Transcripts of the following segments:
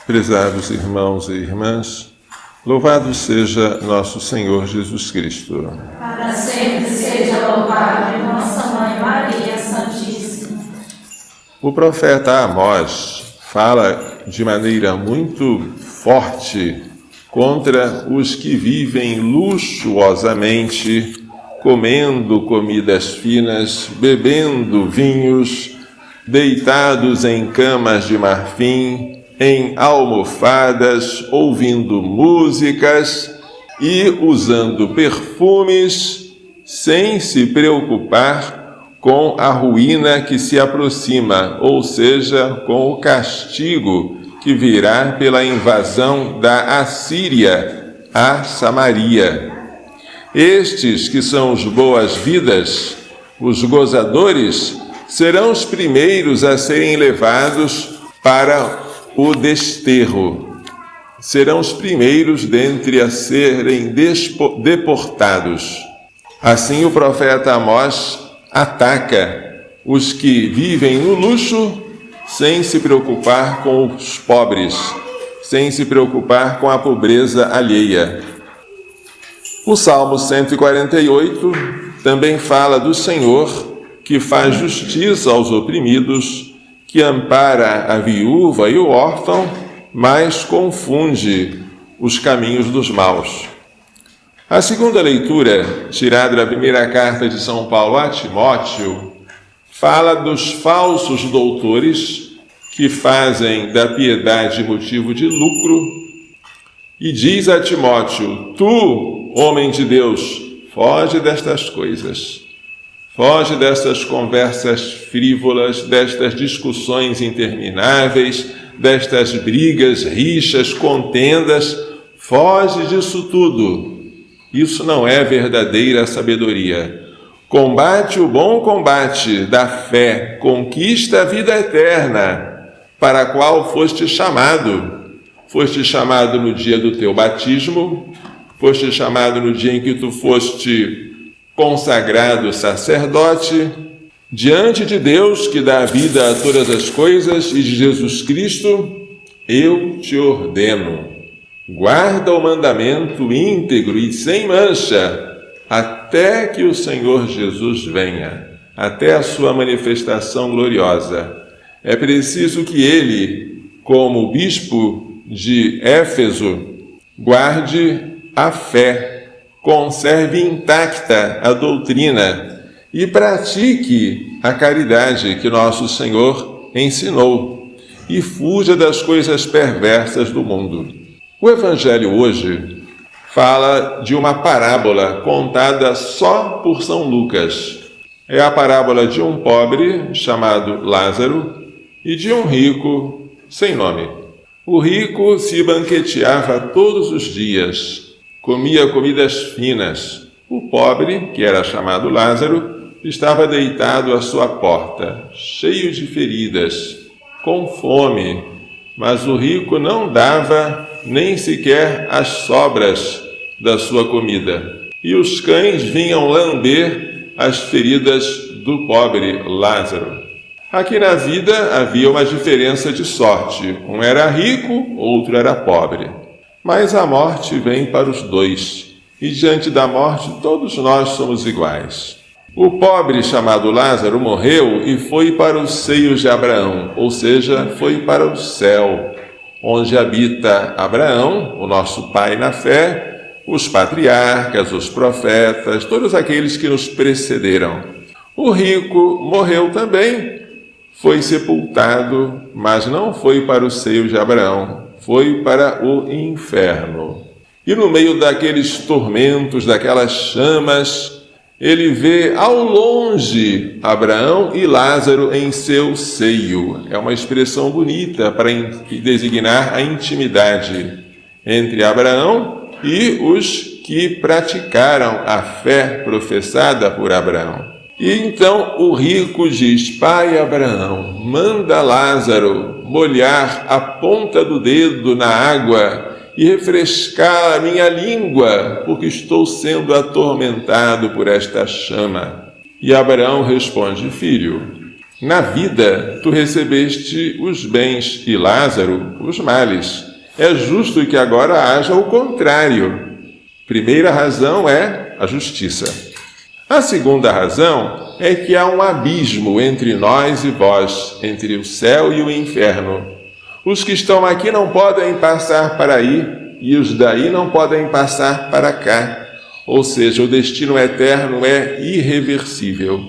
Prezados irmãos e irmãs, louvado seja nosso Senhor Jesus Cristo. Para sempre seja louvado nossa Mãe Maria Santíssima. O profeta Amós fala de maneira muito forte contra os que vivem luxuosamente, comendo comidas finas, bebendo vinhos, deitados em camas de marfim, em almofadas, ouvindo músicas e usando perfumes, sem se preocupar com a ruína que se aproxima, ou seja, com o castigo que virá pela invasão da Assíria a Samaria. Estes que são os boas-vidas, os gozadores, serão os primeiros a serem levados para o desterro. Serão os primeiros dentre a serem deportados. Assim o profeta Amós ataca os que vivem no luxo sem se preocupar com os pobres, sem se preocupar com a pobreza alheia. O Salmo 148 também fala do Senhor que faz justiça aos oprimidos, que ampara a viúva e o órfão, mas confunde os caminhos dos maus. A segunda leitura, tirada da primeira carta de São Paulo a Timóteo, fala dos falsos doutores que fazem da piedade motivo de lucro e diz a Timóteo: tu, homem de Deus, foge destas coisas. Foge destas conversas frívolas, destas discussões intermináveis, destas brigas, rixas, contendas. Foge disso tudo. Isso não é verdadeira sabedoria. Combate o bom combate da fé, conquista a vida eterna, para a qual foste chamado. Foste chamado no dia do teu batismo, foste chamado no dia em que tu foste consagrado sacerdote, diante de Deus que dá vida a todas as coisas e de Jesus Cristo, eu te ordeno, guarda o mandamento íntegro e sem mancha, até que o Senhor Jesus venha, até a sua manifestação gloriosa. É preciso que ele, como bispo de Éfeso, guarde a fé, conserve intacta a doutrina e pratique a caridade que nosso Senhor ensinou e fuja das coisas perversas do mundo. O Evangelho hoje fala de uma parábola contada só por São Lucas. É a parábola de um pobre chamado Lázaro e de um rico sem nome. O rico se banqueteava todos os dias, comia comidas finas. O pobre, que era chamado Lázaro, estava deitado à sua porta, cheio de feridas, com fome, mas o rico não dava nem sequer as sobras da sua comida. E os cães vinham lamber as feridas do pobre Lázaro. Aqui na vida havia uma diferença de sorte. Um era rico, outro era pobre. Mas a morte vem para os dois, e diante da morte todos nós somos iguais. O pobre chamado Lázaro morreu e foi para os seios de Abraão, ou seja, foi para o céu, onde habita Abraão, o nosso pai na fé, os patriarcas, os profetas, todos aqueles que nos precederam. O rico morreu também, foi sepultado, mas não foi para o seio de Abraão, foi para o inferno. E no meio daqueles tormentos, daquelas chamas, ele vê ao longe Abraão e Lázaro em seu seio. É uma expressão bonita para designar a intimidade entre Abraão e os que praticaram a fé professada por Abraão. E então o rico diz: pai Abraão, manda Lázaro molhar a ponta do dedo na água e refrescar a minha língua, porque estou sendo atormentado por esta chama. E Abraão responde: filho, Na vida, tu recebeste os bens e Lázaro os males. É justo que agora haja o contrário. Primeira razão é a justiça. A segunda razão é que há um abismo entre nós e vós, entre o céu e o inferno. Os que estão aqui não podem passar para aí, e os daí não podem passar para cá. Ou seja, o destino eterno é irreversível,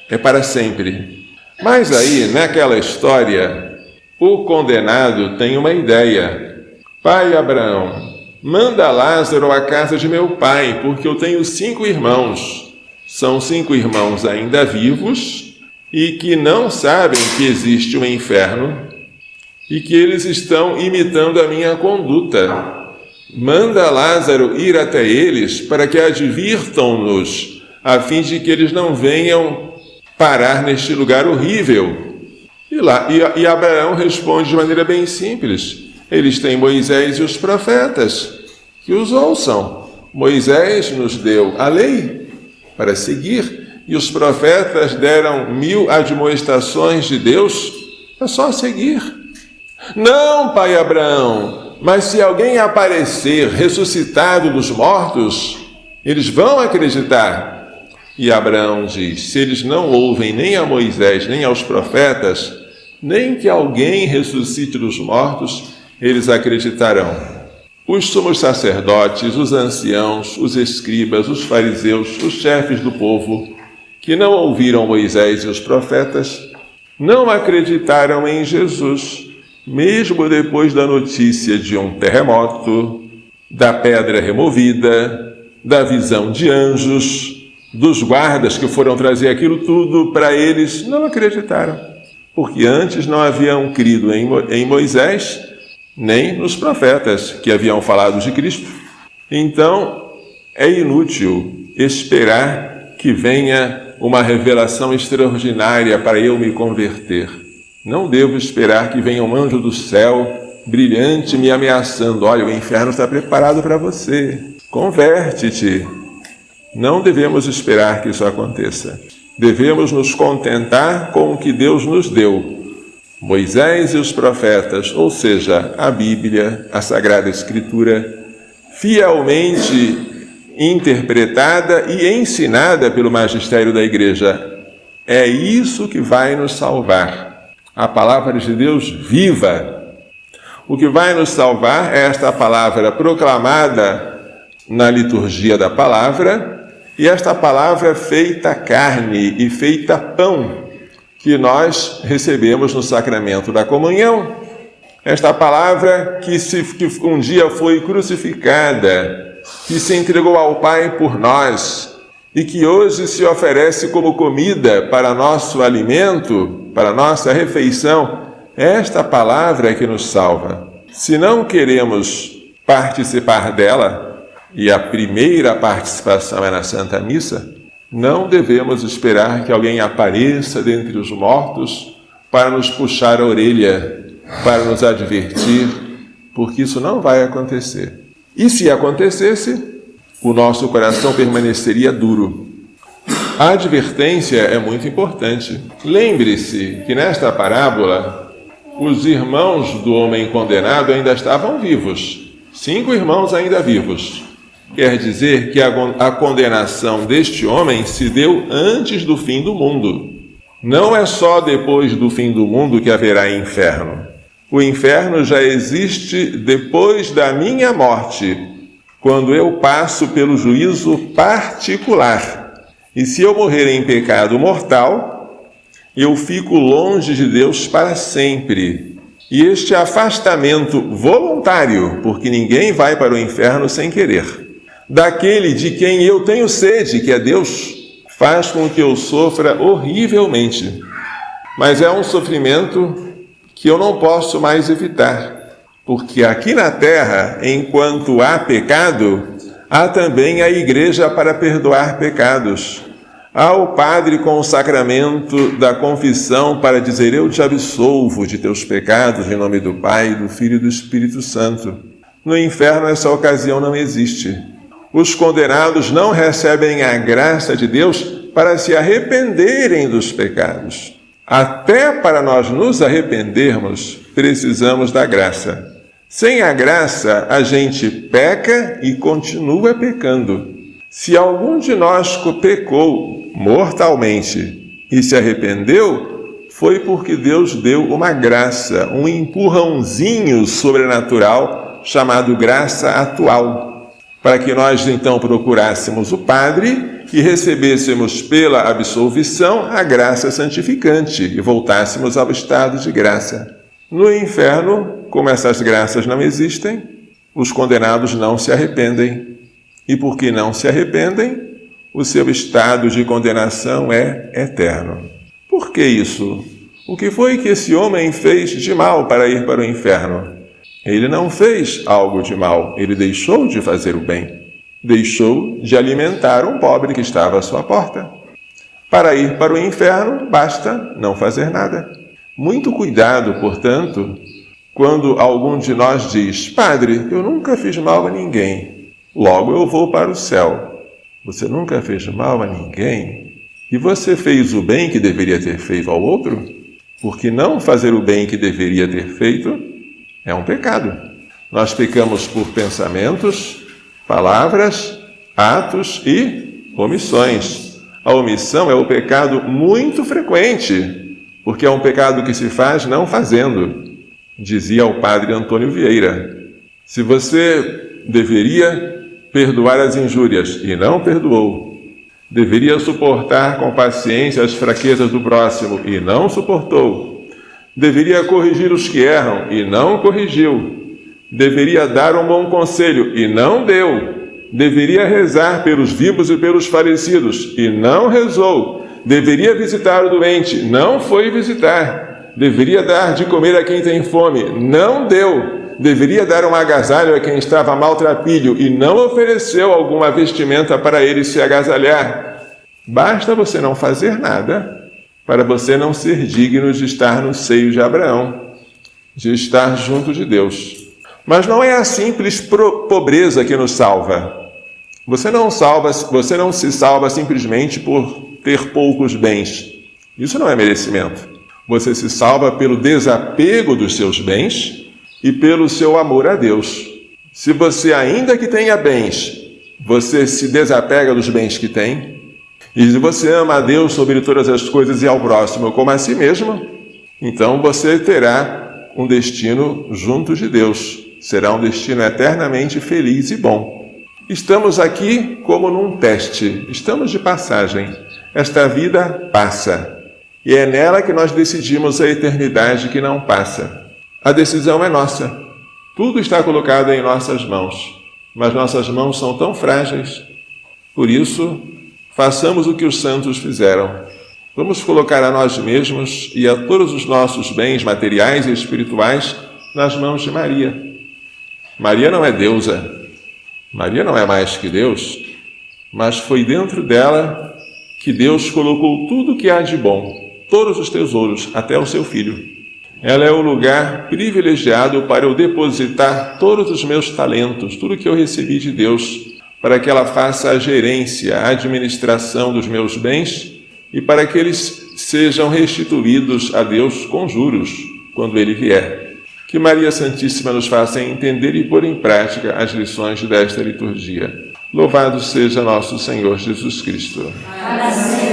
é para sempre. Mas aí, naquela história, o condenado tem uma ideia. Pai Abraão, manda Lázaro à casa de meu pai, porque eu tenho 5 irmãos. São 5 irmãos ainda vivos e que não sabem que existe um inferno e que eles estão imitando a minha conduta. Manda Lázaro ir até eles para que advirtam-nos, a fim de que eles não venham parar neste lugar horrível. E Abraão responde de maneira bem simples. Eles têm Moisés e os profetas, que os ouçam. Moisés nos deu a lei para seguir, e os profetas deram 1000 admoestações de Deus, é só seguir. Não, pai Abraão, mas se alguém aparecer ressuscitado dos mortos, eles vão acreditar. E Abraão diz, se eles não ouvem nem a Moisés, nem aos profetas, nem que alguém ressuscite dos mortos, eles acreditarão. Os sumos sacerdotes, os anciãos, os escribas, os fariseus, os chefes do povo, que não ouviram Moisés e os profetas, não acreditaram em Jesus, mesmo depois da notícia de um terremoto, da pedra removida, da visão de anjos, dos guardas que foram trazer aquilo tudo para eles, não acreditaram, porque antes não haviam crido em Moisés, nem nos profetas que haviam falado de Cristo. Então, é inútil esperar que venha uma revelação extraordinária para eu me converter. Não devo esperar que venha um anjo do céu, brilhante, me ameaçando. Olha, o inferno está preparado para você. Converte-te. Não devemos esperar que isso aconteça. Devemos nos contentar com o que Deus nos deu. Moisés e os profetas, ou seja, a Bíblia, a Sagrada Escritura, fielmente interpretada e ensinada pelo magistério da Igreja. É isso que vai nos salvar. A palavra de Deus viva. O que vai nos salvar é esta palavra proclamada na liturgia da palavra e esta palavra feita carne e feita pão que nós recebemos no sacramento da comunhão. Esta palavra que um dia foi crucificada, que se entregou ao Pai por nós e que hoje se oferece como comida para nosso alimento, para nossa refeição, esta palavra é que nos salva. Se não queremos participar dela, e a primeira participação é na Santa Missa, não devemos esperar que alguém apareça dentre os mortos para nos puxar a orelha, para nos advertir, porque isso não vai acontecer. E se acontecesse, o nosso coração permaneceria duro. A advertência é muito importante. Lembre-se que nesta parábola, os irmãos do homem condenado ainda estavam vivos. 5 irmãos ainda vivos. Quer dizer que a condenação deste homem se deu antes do fim do mundo. Não é só depois do fim do mundo que haverá inferno. O inferno já existe depois da minha morte, quando eu passo pelo juízo particular. E se eu morrer em pecado mortal, eu fico longe de Deus para sempre. E este afastamento voluntário, porque ninguém vai para o inferno sem querer, daquele de quem eu tenho sede, que é Deus, faz com que eu sofra horrivelmente. Mas é um sofrimento que eu não posso mais evitar, porque aqui na terra, enquanto há pecado, há também a igreja para perdoar pecados. Há o padre com o sacramento da confissão para dizer: eu te absolvo de teus pecados, em nome do Pai, do Filho e do Espírito Santo. No inferno essa ocasião não existe. Os condenados não recebem a graça de Deus para se arrependerem dos pecados. Até para nós nos arrependermos, precisamos da graça. Sem a graça, a gente peca e continua pecando. Se algum de nós pecou mortalmente e se arrependeu, foi porque Deus deu uma graça, um empurrãozinho sobrenatural chamado graça atual, para que nós então procurássemos o Padre e recebêssemos pela absolvição a graça santificante e voltássemos ao estado de graça. No inferno, como essas graças não existem, os condenados não se arrependem. E porque não se arrependem, o seu estado de condenação é eterno. Por que isso? O que foi que esse homem fez de mal para ir para o inferno? Ele não fez algo de mal, ele deixou de fazer o bem. Deixou de alimentar um pobre que estava à sua porta. Para ir para o inferno, basta não fazer nada. Muito cuidado, portanto, quando algum de nós diz: Padre, eu nunca fiz mal a ninguém, logo eu vou para o céu. Você nunca fez mal a ninguém? E você fez o bem que deveria ter feito ao outro? Porque não fazer o bem que deveria ter feito é um pecado. Nós pecamos por pensamentos, palavras, atos e omissões. A omissão é o pecado muito frequente, porque é um pecado que se faz não fazendo. Dizia o padre Antônio Vieira: se você deveria perdoar as injúrias e não perdoou, deveria suportar com paciência as fraquezas do próximo e não suportou, deveria corrigir os que erram e não corrigiu, deveria dar um bom conselho e não deu, deveria rezar pelos vivos e pelos falecidos e não rezou, deveria visitar o doente, não foi visitar, deveria dar de comer a quem tem fome, não deu, deveria dar um agasalho a quem estava maltrapilho e não ofereceu alguma vestimenta para ele se agasalhar. Basta você não fazer nada para você não ser digno de estar no seio de Abraão, de estar junto de Deus. Mas não é a simples pobreza que nos salva. Você não se salva simplesmente por ter poucos bens. Isso não é merecimento. Você se salva pelo desapego dos seus bens e pelo seu amor a Deus. Se você, ainda que tenha bens, você se desapega dos bens que tem, e se você ama a Deus sobre todas as coisas e ao próximo como a si mesmo, então você terá um destino junto de Deus. Será um destino eternamente feliz e bom. Estamos aqui como num teste, estamos de passagem. Esta vida passa, e é nela que nós decidimos a eternidade que não passa. A decisão é nossa. Tudo está colocado em nossas mãos, mas nossas mãos são tão frágeis. Por isso, façamos o que os santos fizeram. Vamos colocar a nós mesmos e a todos os nossos bens materiais e espirituais nas mãos de Maria. Maria não é deusa, Maria não é mais que Deus, mas foi dentro dela que Deus colocou tudo o que há de bom, todos os tesouros, até o seu Filho. Ela é o lugar privilegiado para eu depositar todos os meus talentos, tudo que eu recebi de Deus, para que ela faça a gerência, a administração dos meus bens e para que eles sejam restituídos a Deus com juros, quando Ele vier. Que Maria Santíssima nos faça entender e pôr em prática as lições desta liturgia. Louvado seja nosso Senhor Jesus Cristo. Para sempre.